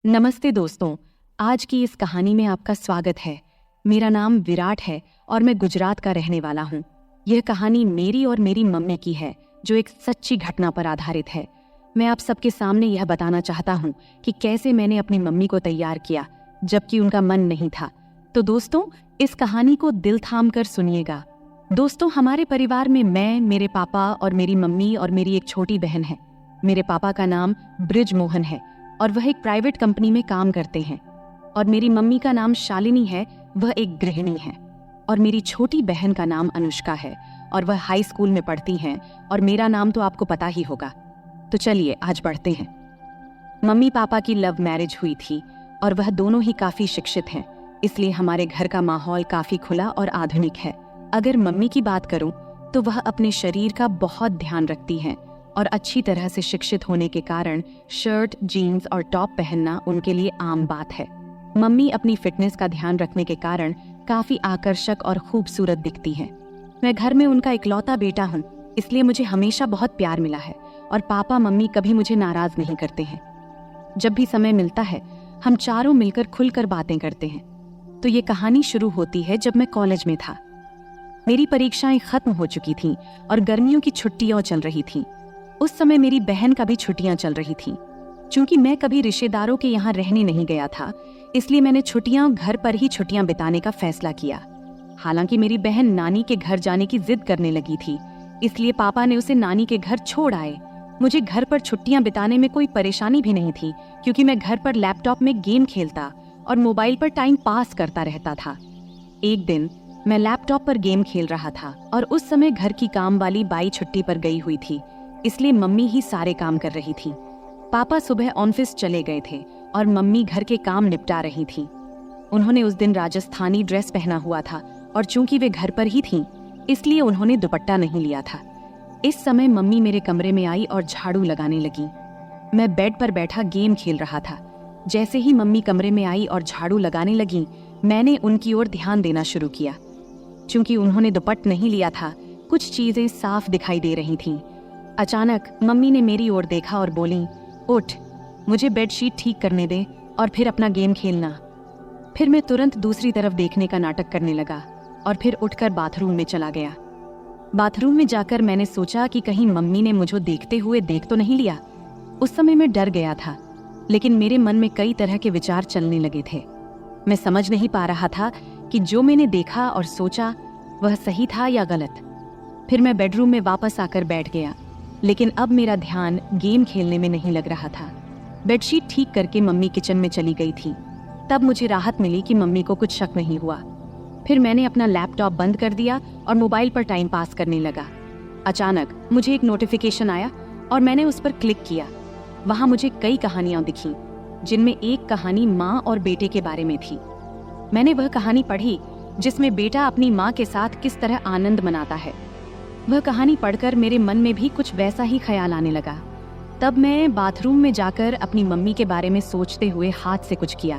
नमस्ते दोस्तों, आज की इस कहानी में आपका स्वागत है। मेरा नाम विराट है और मैं गुजरात का रहने वाला हूँ। यह कहानी मेरी और मेरी मम्मी की है, जो एक सच्ची घटना पर आधारित है। मैं आप सबके सामने यह बताना चाहता हूँ कि कैसे मैंने अपनी मम्मी को तैयार किया, जबकि उनका मन नहीं था। तो दोस्तों, इस कहानी को दिल थाम कर सुनिएगा। दोस्तों, हमारे परिवार में मैं, मेरे पापा और मेरी मम्मी और मेरी एक छोटी बहन है। मेरे पापा का नाम ब्रिज मोहन है और वह एक प्राइवेट कंपनी में काम करते हैं। और मेरी मम्मी का नाम शालिनी है, वह एक गृहिणी है। और मेरी छोटी बहन का नाम अनुष्का है और वह हाई स्कूल में पढ़ती हैं। और मेरा नाम तो आपको पता ही होगा। तो चलिए आज बढ़ते हैं। मम्मी पापा की लव मैरिज हुई थी और वह दोनों ही काफी शिक्षित हैं, इसलिए हमारे घर का माहौल काफी खुला और आधुनिक है। अगर मम्मी की बात करूं तो वह अपने शरीर का बहुत ध्यान रखती हैं और अच्छी तरह से शिक्षित होने के कारण शर्ट, जीन्स और टॉप पहनना उनके लिए आम बात है। मम्मी अपनी फिटनेस का ध्यान रखने के कारण काफी आकर्षक और खूबसूरत दिखती हैं। मैं घर में उनका इकलौता बेटा हूँ, इसलिए मुझे हमेशा बहुत प्यार मिला है और पापा मम्मी कभी मुझे नाराज नहीं करते हैं। जब भी समय मिलता है हम चारों मिलकर खुलकर बातें करते हैं। तो ये कहानी शुरू होती है जब मैं कॉलेज में था। मेरी परीक्षाएं खत्म हो चुकी थीं और गर्मियों की छुट्टियां चल रही थीं। उस समय मेरी बहन का भी छुट्टियां चल रही थीं। चूंकि मैं कभी रिश्तेदारों के यहाँ रहने नहीं गया था, इसलिए मैंने छुट्टियां घर पर ही छुट्टियां बिताने का फैसला किया। हालांकि मेरी बहन नानी के घर जाने की जिद करने लगी थी, इसलिए पापा ने उसे नानी के घर छोड़ आए। मुझे घर पर छुट्टियां बिताने में कोई परेशानी भी नहीं थी, क्योंकि मैं घर पर लैपटॉप में गेम खेलता और मोबाइल पर टाइम पास करता रहता था। एक दिन मैं लैपटॉप पर गेम खेल रहा था और उस समय घर की काम वाली बाई छुट्टी पर गई हुई थी, इसलिए मम्मी ही सारे काम कर रही थी। पापा सुबह ऑफिस चले गए थे और मम्मी घर के काम निपटा रही थी। उन्होंने उस दिन राजस्थानी ड्रेस पहना हुआ था और चूंकि वे घर पर ही थीं, इसलिए उन्होंने दुपट्टा नहीं लिया था। इस समय मम्मी मेरे कमरे में आई और झाड़ू लगाने लगी। मैं बेड पर बैठा गेम खेल रहा था। जैसे ही मम्मी कमरे में आई और झाड़ू लगाने लगी, मैंने उनकी ओर ध्यान देना शुरू किया। चूंकि उन्होंने दुपट्टा नहीं लिया था, कुछ चीजें साफ दिखाई दे रही थीं। अचानक मम्मी ने मेरी ओर देखा और बोली, उठ, मुझे बेडशीट ठीक करने दे और फिर अपना गेम खेलना। फिर मैं तुरंत दूसरी तरफ देखने का नाटक करने लगा और फिर उठकर बाथरूम में चला गया। बाथरूम में जाकर मैंने सोचा कि कहीं मम्मी ने मुझे देखते हुए देख तो नहीं लिया। उस समय मैं डर गया था, लेकिन मेरे मन में कई तरह के विचार चलने लगे थे। मैं समझ नहीं पा रहा था कि जो मैंने देखा और सोचा वह सही था या गलत। फिर मैं बेडरूम में वापस आकर बैठ गया, लेकिन अब मेरा ध्यान गेम खेलने में नहीं लग रहा था। बेडशीट ठीक करके मम्मी किचन में चली गई थी। तब मुझे राहत मिली कि मम्मी को कुछ शक नहीं हुआ। फिर मैंने अपना लैपटॉप बंद कर दिया और मोबाइल पर टाइम पास करने लगा। अचानक मुझे एक नोटिफिकेशन आया और मैंने उस पर क्लिक किया। वहां मुझे कई कहानियां दिखीं, जिनमें एक कहानी माँ और बेटे के बारे में थी। मैंने वह कहानी पढ़ी जिसमें बेटा अपनी माँ के साथ किस तरह आनंद मनाता है। वह कहानी पढ़कर मेरे मन में भी कुछ वैसा ही ख्याल आने लगा। तब मैं बाथरूम में जाकर अपनी मम्मी के बारे में सोचते हुए हाथ से कुछ किया।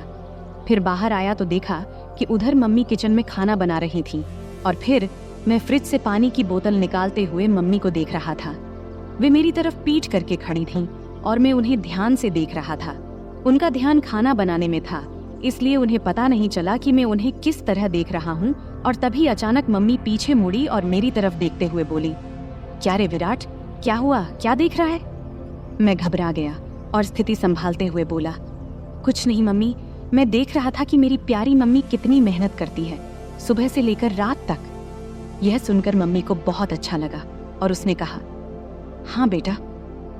फिर बाहर आया तो देखा कि उधर मम्मी किचन में खाना बना रही थी और फिर मैं फ्रिज से पानी की बोतल निकालते हुए मम्मी को देख रहा था। वे मेरी तरफ पीठ करके खड़ी थीं और मैं उन्हें ध्यान से देख रहा था। उनका ध्यान खाना बनाने में था, इसलिए उन्हें पता नहीं चला कि मैं उन्हें किस तरह देख रहा हूँ। और तभी अचानक मम्मी पीछे मुड़ी और मेरी तरफ देखते हुए बोली, क्या रे विराट, क्या हुआ, क्या देख रहा है? मैं घबरा गया और स्थिति संभालते हुए बोला, कुछ नहीं मम्मी, मैं देख रहा था कि मेरी प्यारी मम्मी कितनी मेहनत करती है, सुबह से लेकर रात तक। यह सुनकर मम्मी को बहुत अच्छा लगा और उसने कहा, हाँ बेटा,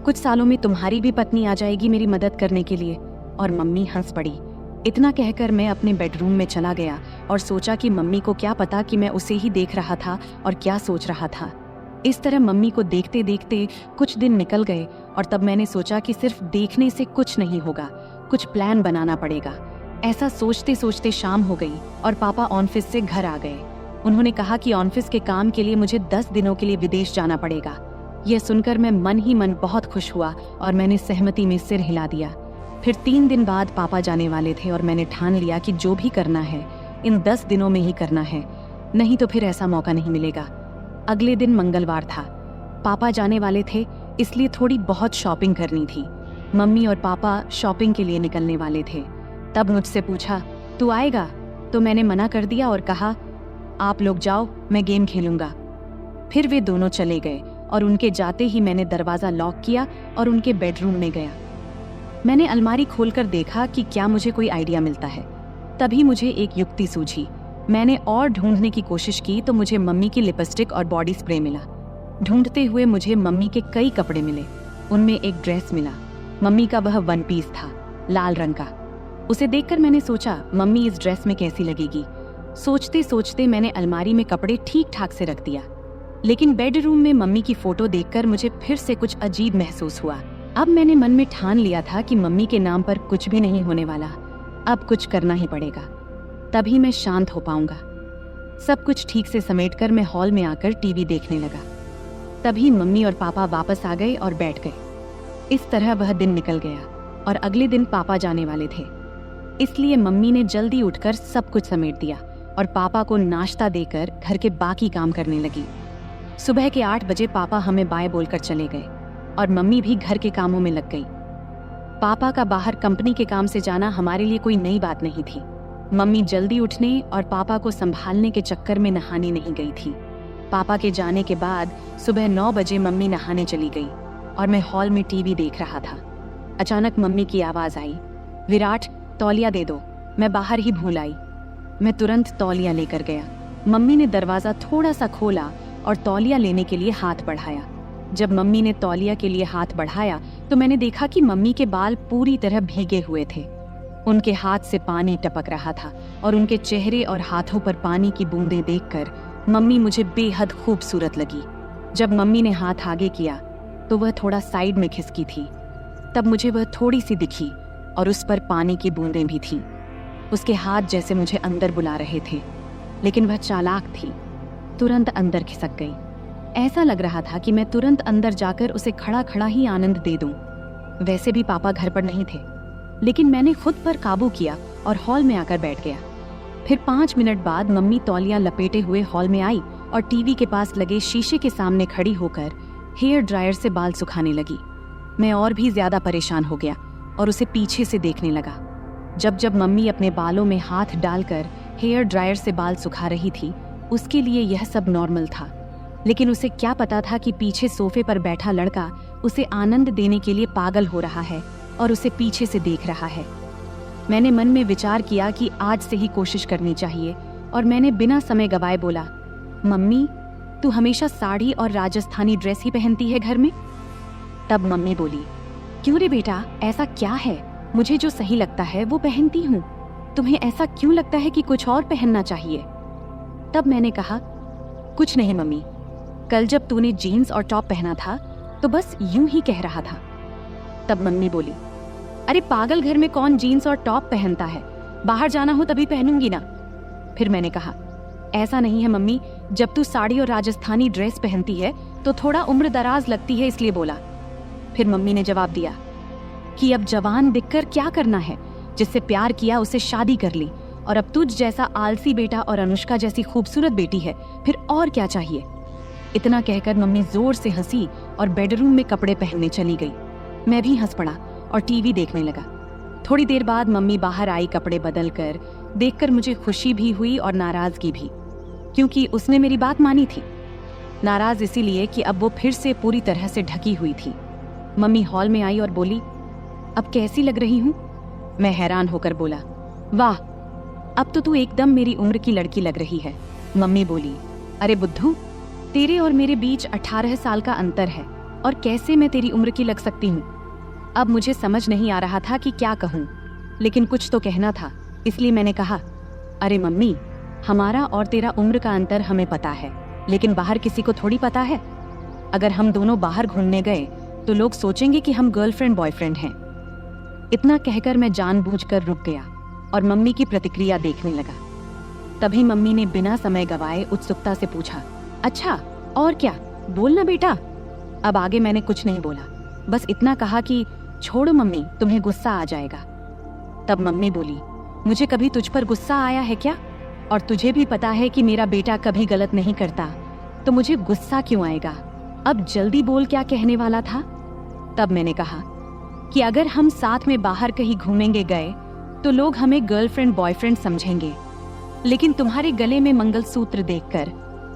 कुछ सालों में तुम्हारी भी पत्नी आ जाएगी मेरी मदद करने के लिए। और मम्मी हंस पड़ी। इतना कहकर मैं अपने बेडरूम में चला गया और सोचा कि मम्मी को क्या पता कि मैं उसे ही देख रहा था और क्या सोच रहा था। इस तरह मम्मी को देखते देखते कुछ दिन निकल गए और तब मैंने सोचा कि सिर्फ देखने से कुछ नहीं होगा, कुछ प्लान बनाना पड़ेगा। ऐसा सोचते सोचते शाम हो गई और पापा ऑफिस से घर आ गए। उन्होंने कहा कि ऑफिस के काम के लिए मुझे 10 दिनों के लिए विदेश जाना पड़ेगा। यह सुनकर मैं मन ही मन बहुत खुश हुआ और मैंने सहमति में सिर हिला दिया। फिर 3 दिन बाद पापा जाने वाले थे और मैंने ठान लिया कि जो भी करना है इन 10 दिनों में ही करना है, नहीं तो फिर ऐसा मौका नहीं मिलेगा। अगले दिन मंगलवार था। पापा जाने वाले थे, इसलिए थोड़ी बहुत शॉपिंग करनी थी। मम्मी और पापा शॉपिंग के लिए निकलने वाले थे। तब मुझसे पूछा, तू आएगा? तो मैंने मना कर दिया और कहा, आप लोग जाओ, मैं गेम खेलूंगा। फिर वे दोनों चले गए और उनके जाते ही मैंने दरवाज़ा लॉक किया और उनके बेडरूम में गया। मैंने अलमारी खोलकर देखा कि क्या मुझे कोई आइडिया मिलता है। तभी मुझे एक युक्ति सूझी। मैंने और ढूंढने की कोशिश की तो मुझे मम्मी की लिपस्टिक और बॉडी स्प्रे मिला। ढूंढते हुए मुझे मम्मी के कई कपड़े मिले। उनमें एक ड्रेस मिला। मम्मी का वह वन पीस था, लाल रंग का। उसे देखकर मैंने सोचा, मम्मी इस ड्रेस में कैसी लगेगी। सोचते सोचते मैंने अलमारी में कपड़े ठीक ठाक से रख दिया। लेकिन बेडरूम में मम्मी की फोटो देखकर मुझे फिर से कुछ अजीब महसूस हुआ। अब मैंने मन में ठान लिया था कि मम्मी के नाम पर कुछ भी नहीं होने वाला। अब कुछ करना ही पड़ेगा, तभी मैं शांत हो पाऊंगा। सब कुछ ठीक से समेटकर मैं हॉल में आकर टीवी देखने लगा। तभी मम्मी और पापा वापस आ गए और बैठ गए। इस तरह वह दिन निकल गया और अगले दिन पापा जाने वाले थे। इसलिए मम्मी ने जल्दी उठकर सब कुछ समेट दिया और पापा को नाश्ता देकर घर के बाकी काम करने लगी। सुबह के 8 बजे पापा हमें बाय बोलकर चले गए और मम्मी भी घर के कामों में लग गई। पापा का बाहर कंपनी के काम से जाना हमारे लिए कोई नई बात नहीं थी। मम्मी जल्दी उठने और पापा को संभालने के चक्कर में नहाने नहीं गई थी। पापा के जाने के बाद सुबह 9 बजे मम्मी नहाने चली गई और मैं हॉल में टीवी देख रहा था। अचानक मम्मी की आवाज आई, विराट तौलिया दे दो। मैं बाहर ही भूल आई। मैं तुरंत तौलिया लेकर गया। मम्मी ने दरवाजा थोड़ा सा खोला और तौलिया लेने के लिए हाथ बढ़ाया। जब मम्मी ने तौलिया के लिए हाथ बढ़ाया तो मैंने देखा कि मम्मी के बाल पूरी तरह भीगे हुए थे। उनके हाथ से पानी टपक रहा था और उनके चेहरे और हाथों पर पानी की बूंदें देखकर मम्मी मुझे बेहद खूबसूरत लगी। जब मम्मी ने हाथ आगे किया तो वह थोड़ा साइड में खिसकी थी। तब मुझे वह थोड़ी सी दिखी और उस पर पानी की बूंदें भी थीं। उसके हाथ जैसे मुझे अंदर बुला रहे थे, लेकिन वह चालाक थी, तुरंत अंदर खिसक गई। ऐसा लग रहा था कि मैं तुरंत अंदर जाकर उसे खड़ा खड़ा ही आनंद दे दूं। वैसे भी पापा घर पर नहीं थे, लेकिन मैंने खुद पर काबू किया और हॉल में आकर बैठ गया। फिर 5 मिनट बाद मम्मी तौलिया लपेटे हुए हॉल में आई और टीवी के पास लगे शीशे के सामने खड़ी होकर हेयर ड्रायर से बाल सुखाने लगी। मैं और भी ज्यादा परेशान हो गया और उसे पीछे से देखने लगा। जब जब मम्मी अपने बालों में हाथ डालकर हेयर ड्रायर से बाल सुखा रही थी, उसके लिए यह सब नॉर्मल था। लेकिन उसे क्या पता था कि पीछे सोफे पर बैठा लड़का उसे आनंद देने के लिए पागल हो रहा है और उसे पीछे से देख रहा है। मैंने मन में विचार किया कि आज से ही कोशिश करनी चाहिए और मैंने बिना समय गवाए बोला, मम्मी तू हमेशा साड़ी और राजस्थानी ड्रेस ही पहनती है घर में? तब मम्मी बोली, क्यों रे बेटा, ऐसा क्या है? मुझे जो सही लगता है वो पहनती हूँ। तुम्हें ऐसा क्यों लगता है कि कुछ और पहनना चाहिए? तब मैंने कहा, कुछ नहीं मम्मी, कल जब तूने जीन्स और टॉप पहना था तो बस यूं ही कह रहा था। तब मम्मी बोली, अरे पागल, घर में कौन जीन्स और टॉप पहनता है? बाहर जाना हो तभी पहनूंगी ना। फिर मैंने कहा, ऐसा नहीं है मम्मी, जब तू साड़ी और राजस्थानी ड्रेस पहनती है तो थोड़ा उम्र दराज लगती है, इसलिए बोला। फिर मम्मी ने जवाब दिया कि अब जवान दिखकर क्या करना है, जिससे प्यार किया उसे शादी कर ली, और अब तुझ जैसा आलसी बेटा और अनुष्का जैसी खूबसूरत बेटी है, फिर और क्या चाहिए? इतना कहकर मम्मी जोर से हंसी और बेडरूम में कपड़े पहनने चली गई। मैं भी हंस पड़ा और टीवी देखने लगा। थोड़ी देर बाद मम्मी बाहर आई कपड़े बदल कर। देखकर मुझे खुशी भी हुई और नाराजगी भी, क्योंकि उसने मेरी बात मानी थी। नाराज इसीलिए कि अब वो फिर से पूरी तरह से ढकी हुई थी। मम्मी हॉल में आई और बोली, अब कैसी लग रही हूँ? मैं हैरान होकर बोला, वाह, अब तो तू एकदम मेरी उम्र की लड़की लग रही है। मम्मी बोली, अरे बुद्धू, तेरे और मेरे बीच 18 साल का अंतर है और कैसे मैं तेरी उम्र की लग सकती हूँ? अब मुझे समझ नहीं आ रहा था कि क्या कहूँ, लेकिन कुछ तो कहना था, इसलिए मैंने कहा, अरे मम्मी, हमारा और तेरा उम्र का अंतर हमें पता है, लेकिन बाहर किसी को थोड़ी पता है। अगर हम दोनों बाहर घूमने गए तो लोग सोचेंगे कि हम गर्लफ्रेंड बॉयफ्रेंड हैं। इतना कहकर मैं जानबूझकर रुक गया और मम्मी की प्रतिक्रिया देखने लगा। तभी मम्मी ने बिना समय गवाए उत्सुकता से पूछा, अच्छा और क्या, बोलना बेटा। अब आगे मैंने कुछ नहीं बोला, बस इतना कहा कि छोड़ो मम्मी, तुम्हें गुस्सा आ जाएगा। तब मम्मी बोली, मुझे कभी तुझ पर गुस्सा आया है क्या? और तुझे भी पता है कि मेरा बेटा कभी गलत नहीं करता, तो मुझे गुस्सा क्यों आएगा? अब जल्दी बोल, क्या कहने वाला था? तब मैंने कहा, कि अगर हम साथ में बाहर कहीं घूमेंगे गए तो लोग हमें गर्लफ्रेंड बॉयफ्रेंड समझेंगे, लेकिन तुम्हारे गले में मंगलसूत्र देखकर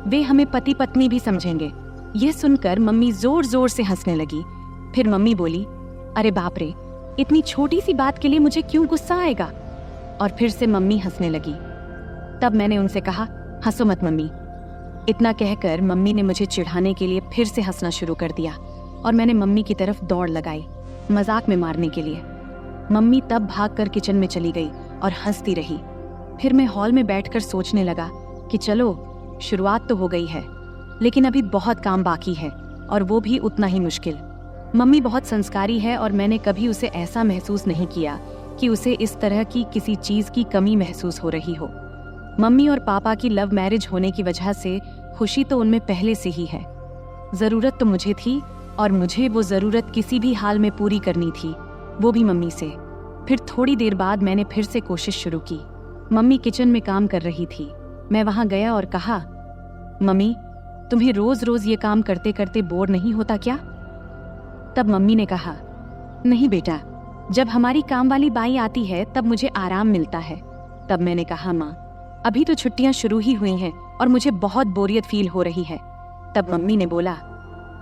वे हमें पति पत्नी भी समझेंगे। यह सुनकर मम्मी जोर जोर से हंसने लगी। फिर मम्मी बोली, अरे बाप रे, इतनी छोटी सी बात के लिए मुझे क्यों गुस्सा आएगा? और फिर से मम्मी हंसने लगी। तब मैंने उनसे कहा, हंसो मत मम्मी। इतना कहकर मम्मी ने मुझे चिढ़ाने के लिए फिर से हंसना शुरू कर दिया और मैंने मम्मी की तरफ दौड़ लगाई मजाक में मारने के लिए। मम्मी तब भागकर किचन में चली गई और हंसती रही। फिर मैं हॉल में बैठकर सोचने लगा कि चलो, शुरुआत तो हो गई है, लेकिन अभी बहुत काम बाकी है और वो भी उतना ही मुश्किल। मम्मी बहुत संस्कारी है और मैंने कभी उसे ऐसा महसूस नहीं किया कि उसे इस तरह की किसी चीज की कमी महसूस हो रही हो। मम्मी और पापा की लव मैरिज होने की वजह से खुशी तो उनमें पहले से ही है। जरूरत तो मुझे थी और मुझे वो जरूरत किसी भी हाल में पूरी करनी थी, वो भी मम्मी से। फिर थोड़ी देर बाद मैंने फिर से कोशिश शुरू की। मम्मी किचन में काम कर रही थी। मैं वहां गया और कहा, मम्मी, तुम्हें रोज रोज ये काम करते करते बोर नहीं होता क्या? तब मम्मी ने कहा, नहीं बेटा, जब हमारी काम वाली बाई आती है तब मुझे आराम मिलता है। तब मैंने कहा, माँ, अभी तो छुट्टियां शुरू ही हुई हैं और मुझे बहुत बोरियत फील हो रही है। तब मम्मी ने बोला,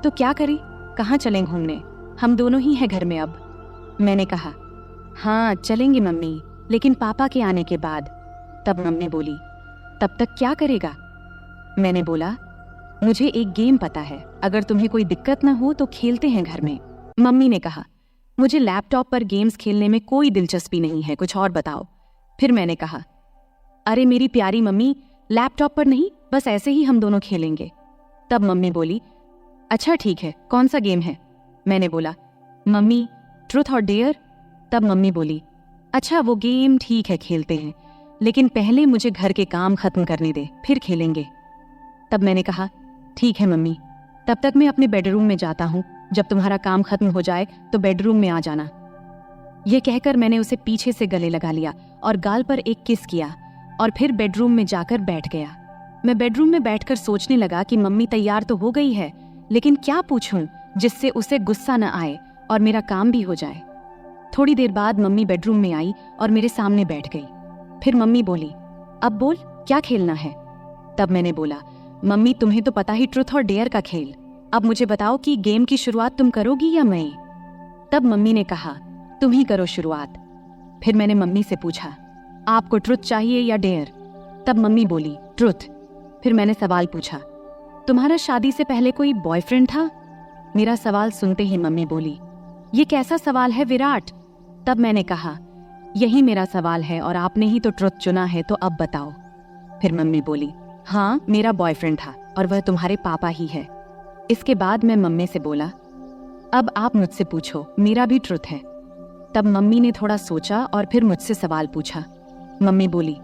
तो क्या करें, कहाँ चलें घूमने? हम दोनों ही हैं घर में अब। मैंने कहा, हाँ चलेंगे मम्मी, लेकिन पापा के आने के बाद। तब मम्मी बोली, तब तक क्या करेगा? मैंने बोला, मुझे एक गेम पता है, अगर तुम्हें कोई दिक्कत ना हो तो खेलते हैं घर में। मम्मी ने कहा, मुझे लैपटॉप पर गेम्स खेलने में कोई दिलचस्पी नहीं है, कुछ और बताओ। फिर मैंने कहा, अरे मेरी प्यारी मम्मी, लैपटॉप पर नहीं, बस ऐसे ही हम दोनों खेलेंगे। तब मम्मी बोली, अच्छा ठीक है, कौन सा गेम है? मैंने बोला, मम्मी, ट्रूथ और डेयर। तब मम्मी बोली, अच्छा वो गेम ठीक है, खेलते हैं, लेकिन पहले मुझे घर के काम खत्म करने दे, फिर खेलेंगे। तब मैंने कहा, ठीक है मम्मी, तब तक मैं अपने बेडरूम में जाता हूँ, जब तुम्हारा काम खत्म हो जाए तो बेडरूम में आ जाना। यह कहकर मैंने उसे पीछे से गले लगा लिया और गाल पर एक किस किया और फिर बेडरूम में जाकर बैठ गया। मैं बेडरूम में बैठकर सोचने लगा कि मम्मी तैयार तो हो गई है, लेकिन क्या पूछूं जिससे उसे गुस्सा न आए और मेरा काम भी हो जाए। थोड़ी देर बाद मम्मी बेडरूम में आई और मेरे सामने बैठ गई। फिर मम्मी बोली, अब बोल, क्या खेलना है? तब मैंने बोला, मम्मी, तुम्हें तो पता ही ट्रूथ और डेयर का खेल। अब मुझे बताओ कि गेम की शुरुआत तुम करोगी या मैं? तब मम्मी ने कहा, तुम ही करो शुरुआत। फिर मैंने मम्मी से पूछा, आपको ट्रूथ चाहिए या डेयर? तब मम्मी बोली, ट्रूथ। फिर मैंने सवाल पूछा, तुम्हारा शादी से पहले कोई बॉयफ्रेंड था? मेरा सवाल सुनते ही मम्मी बोली, ये कैसा सवाल है विराट? तब मैंने कहा, यही मेरा सवाल है और आपने ही तो ट्रुथ चुना है, तो अब बताओ। फिर मम्मी बोली, हाँ मेरा बॉयफ्रेंड था और वह तुम्हारे पापा ही है। इसके बाद मैं मम्मी से बोला, अब आप मुझसे पूछो, मेरा भी ट्रुथ है। तब मम्मी ने थोड़ा सोचा और फिर मुझसे सवाल पूछा। मम्मी बोली,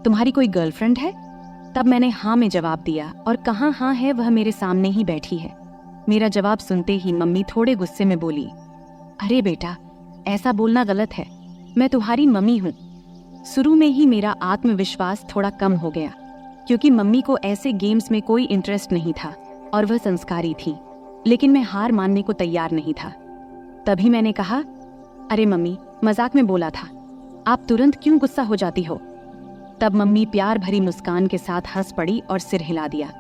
तुम्हारी कोई गर्लफ्रेंड है? तब मैंने हाँ में जवाब दिया और कहाँ हाँ है, वह मेरे सामने ही बैठी है। मेरा जवाब सुनते ही मम्मी थोड़े गुस्से में बोली, अरे बेटा, ऐसा बोलना गलत है, मैं तुम्हारी मम्मी हूँ। शुरू में ही मेरा आत्मविश्वास थोड़ा कम हो गया, क्योंकि मम्मी को ऐसे गेम्स में कोई इंटरेस्ट नहीं था और वह संस्कारी थी, लेकिन मैं हार मानने को तैयार नहीं था। तभी मैंने कहा, अरे मम्मी, मजाक में बोला था, आप तुरंत क्यों गुस्सा हो जाती हो? तब मम्मी प्यार भरी मुस्कान के साथ हंस पड़ी और सिर हिला दिया।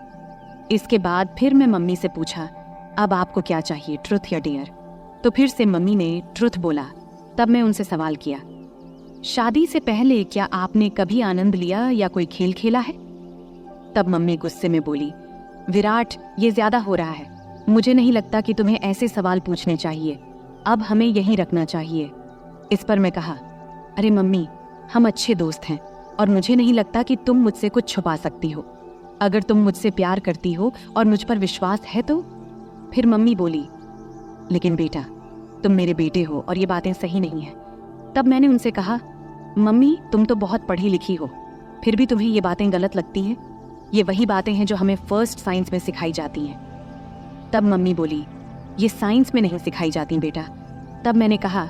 इसके बाद फिर मैं मम्मी से पूछा, अब आपको क्या चाहिए, ट्रुथ या डेयर? तो फिर से मम्मी ने ट्रुथ बोला। तब मैं उनसे सवाल किया, शादी से पहले क्या आपने कभी आनंद लिया या कोई खेल खेला है? तब मम्मी गुस्से में बोली, विराट, ये ज्यादा हो रहा है, मुझे नहीं लगता कि तुम्हें ऐसे सवाल पूछने चाहिए, अब हमें यहीं रखना चाहिए। इस पर मैं कहा, अरे मम्मी, हम अच्छे दोस्त हैं और मुझे नहीं लगता कि तुम मुझसे कुछ छुपा सकती हो। अगर तुम मुझसे प्यार करती हो और मुझ पर विश्वास है तो। फिर मम्मी बोली, लेकिन बेटा, तुम मेरे बेटे हो और ये बातें सही नहीं है। तब मैंने उनसे कहा, मम्मी, तुम तो बहुत पढ़ी लिखी हो, फिर भी तुम्हें ये बातें गलत लगती हैं? ये वही बातें हैं जो हमें फर्स्ट साइंस में सिखाई जाती हैं। तब मम्मी बोली, ये साइंस में नहीं सिखाई जाती बेटा। तब मैंने कहा,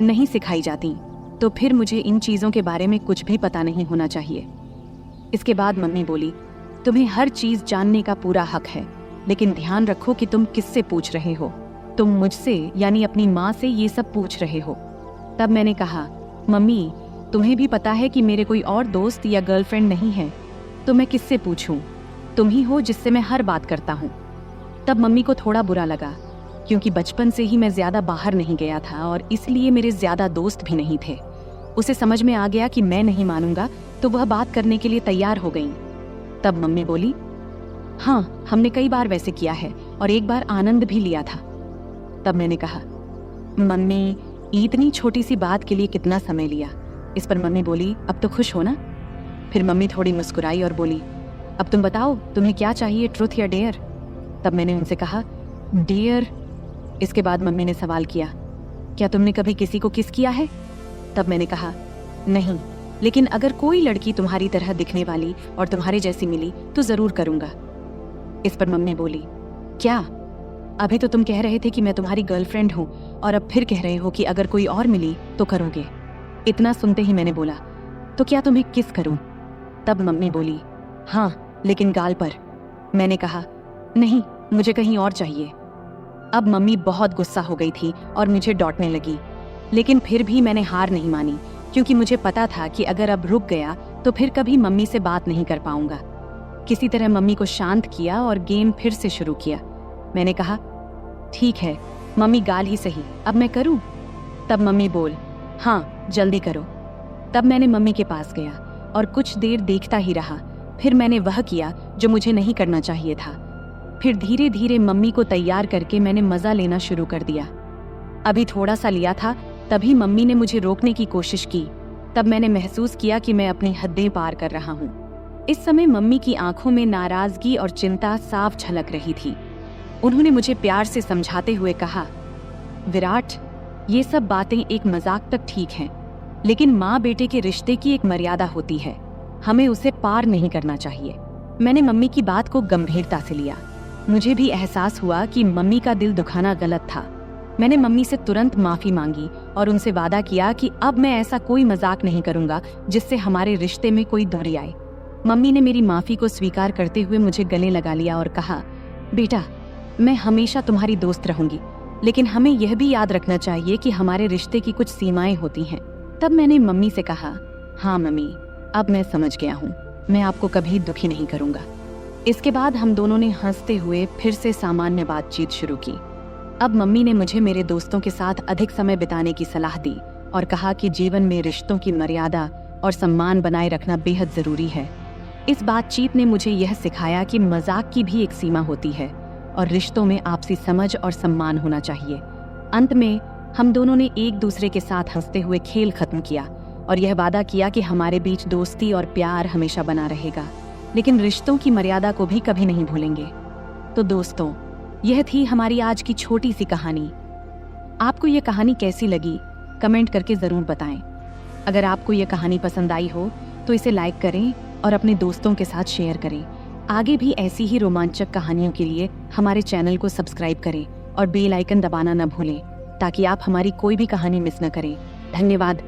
नहीं सिखाई जाती तो फिर मुझे इन चीज़ों के बारे में कुछ भी पता नहीं होना चाहिए। इसके बाद मम्मी बोली, तुम्हें हर चीज़ जानने का पूरा हक है, लेकिन ध्यान रखो कि तुम किससे पूछ रहे हो। तुम मुझसे यानी अपनी माँ से ये सब पूछ रहे हो। तब मैंने कहा, मम्मी तुम्हें भी पता है कि मेरे कोई और दोस्त या गर्लफ्रेंड नहीं है, तो मैं किससे पूछूं? तुम ही हो जिससे मैं हर बात करता हूँ। तब मम्मी को थोड़ा बुरा लगा, क्योंकि बचपन से ही मैं ज्यादा बाहर नहीं गया था और इसलिए मेरे ज्यादा दोस्त भी नहीं थे। उसे समझ में आ गया कि मैं नहीं मानूंगा, तो वह बात करने के लिए तैयार हो गई। तब मम्मी बोली, हाँ हमने कई बार वैसे किया है और एक बार आनंद भी लिया था। तब मैंने कहा, मम्मी इतनी छोटी सी बात के लिए कितना समय लिया? इस पर मम्मी बोली, अब तो खुश हो ना? फिर मम्मी थोड़ी मुस्कुराई और बोली, अब तुम बताओ तुम्हें क्या चाहिए, ट्रुथ या डेयर? तब मैंने उनसे कहा, डेयर। इसके बाद मम्मी ने सवाल किया, क्या तुमने कभी किसी को किस किया है? तब मैंने कहा, नहीं, लेकिन अगर कोई लड़की तुम्हारी तरह दिखने वाली और तुम्हारे जैसी मिली तो जरूर करूंगा। इस पर मम्मी बोली, क्या? अभी तो तुम कह रहे थे कि मैं तुम्हारी गर्लफ्रेंड हूं और अब फिर कह रहे हो कि अगर कोई और मिली तो करोगे। इतना सुनते ही मैंने बोला, तो क्या तुम्हें किस करूं? तब मम्मी बोली, हाँ लेकिन गाल पर। मैंने कहा, नहीं मुझे कहीं और चाहिए। अब मम्मी बहुत गुस्सा हो गई थी और मुझे डांटने लगी, लेकिन फिर भी मैंने हार नहीं मानी, क्योंकि मुझे पता था कि अगर अब रुक गया तो फिर कभी मम्मी से बात नहीं कर पाऊंगा। किसी तरह मम्मी को शांत किया और गेम फिर से शुरू किया। मैंने कहा, ठीक है मम्मी गाल ही सही, अब मैं करूं? तब मम्मी बोल, हाँ जल्दी करो। तब मैंने मम्मी के पास गया और कुछ देर देखता ही रहा। फिर मैंने वह किया जो मुझे नहीं करना चाहिए था। फिर धीरे धीरे मम्मी को तैयार करके मैंने मजा लेना शुरू कर दिया। अभी थोड़ा सा लिया था, तभी मम्मी ने मुझे रोकने की कोशिश की। तब मैंने महसूस किया कि मैं अपनी हदें पार कर रहा हूँ। इस समय मम्मी की आंखों में नाराजगी और चिंता साफ झलक रही थी। उन्होंने मुझे प्यार से समझाते हुए कहा, विराट, ये सब बातें एक मजाक तक ठीक हैं, लेकिन माँ बेटे के रिश्ते की एक मर्यादा होती है, हमें उसे पार नहीं करना चाहिए। मैंने मम्मी की बात को गंभीरता से लिया। मुझे भी एहसास हुआ कि मम्मी का दिल दुखाना गलत था। मैंने मम्मी से तुरंत माफी मांगी और उनसे वादा किया कि अब मैं ऐसा कोई मजाक नहीं करूंगा जिससे हमारे रिश्ते में कोई दूरी आए। मम्मी ने मेरी माफी को स्वीकार करते हुए मुझे गले लगा लिया और कहा, बेटा मैं हमेशा तुम्हारी दोस्त रहूंगी, लेकिन हमें यह भी याद रखना चाहिए कि हमारे रिश्ते की कुछ सीमाएं होती हैं। तब मैंने मम्मी से कहा, हाँ मम्मी, अब मैं समझ गया हूँ, मैं आपको कभी दुखी नहीं करूंगा। इसके बाद हम दोनों ने हंसते हुए फिर से सामान्य बातचीत शुरू की। अब मम्मी ने मुझे मेरे दोस्तों के साथ अधिक समय बिताने की सलाह दी और कहा कि जीवन में रिश्तों की मर्यादा और सम्मान बनाए रखना बेहद जरूरी है। इस बातचीत ने मुझे यह सिखाया कि मजाक की भी एक सीमा होती है और रिश्तों में आपसी समझ और सम्मान होना चाहिए। अंत में हम दोनों ने एक दूसरे के साथ हंसते हुए खेल खत्म किया और यह वादा किया कि हमारे बीच दोस्ती और प्यार हमेशा बना रहेगा, लेकिन रिश्तों की मर्यादा को भी कभी नहीं भूलेंगे। तो दोस्तों, यह थी हमारी आज की छोटी सी कहानी। आपको यह कहानी कैसी लगी कमेंट करके जरूर बताएं। अगर आपको यह कहानी पसंद आई हो तो इसे लाइक करें और अपने दोस्तों के साथ शेयर करें। आगे भी ऐसी ही रोमांचक कहानियों के लिए हमारे चैनल को सब्सक्राइब करें और बेल आइकन दबाना न भूलें, ताकि आप हमारी कोई भी कहानी मिस न करें। धन्यवाद।